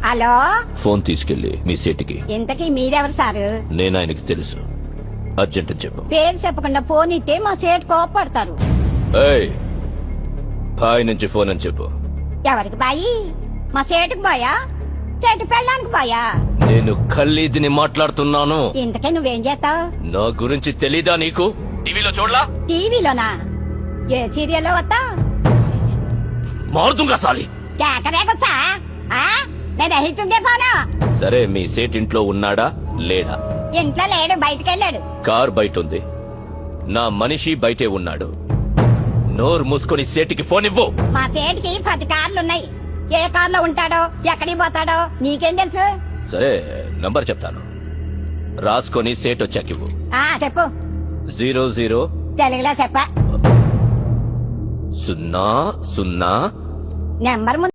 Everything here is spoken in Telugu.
హలో, ఫోన్ తీసుకెళ్లి మీ సేటికి. ఇంతకీ మీరెవరు సారు? నేను ఆయనకి తెలుసు. అర్జెంట్ అని చెప్పు. పేరు చెప్పకుండా ఫోన్ ఇస్తే మా సేటు కోపడతారు. ఏయ్, బాయ్ నుంచి ఫోన్ అని చెప్పు. ఎవరికి బాయి? మా సేటుకు బాయా, చెట్టు పెళ్ళానికి బాయా? నేను ఖల్లీదిని మాట్లాడుతున్నాను. ఇంతకే నువ్వేం చేస్తావు? నా గురించి తెలీదా నీకు? టీవీలో చూడలా? టీవీలోనా? ఏ సీరియల్లో వస్తా? మారుతుంగా సాలి. కేకరేకొచ్చా? నేను అహితుందే ఫోను. సరే, మీ సేట్ ఇంట్లో ఉన్నాడా లేడా? ఇంట్లో లేడు, బయటకెళ్ళాడు. కార్ బయట ఉంది, నా మనిషి బయటే ఉన్నాడు. నోరు మూసుకొని సేటికి ఫోన్ ఇవ్వు. మా సేటికి 10 కార్లున్నాయి. ఏ కార్లో ఉంటాడో, ఎక్కడికి పోతాడో నీకేం తెలుసు? సరే, నంబర్ చెప్తాను, రాసుకొని సేట్ వచ్చాకివ్వు. చెప్పు. 00 తెలుగులో చెప్ప. 00 నెంబర్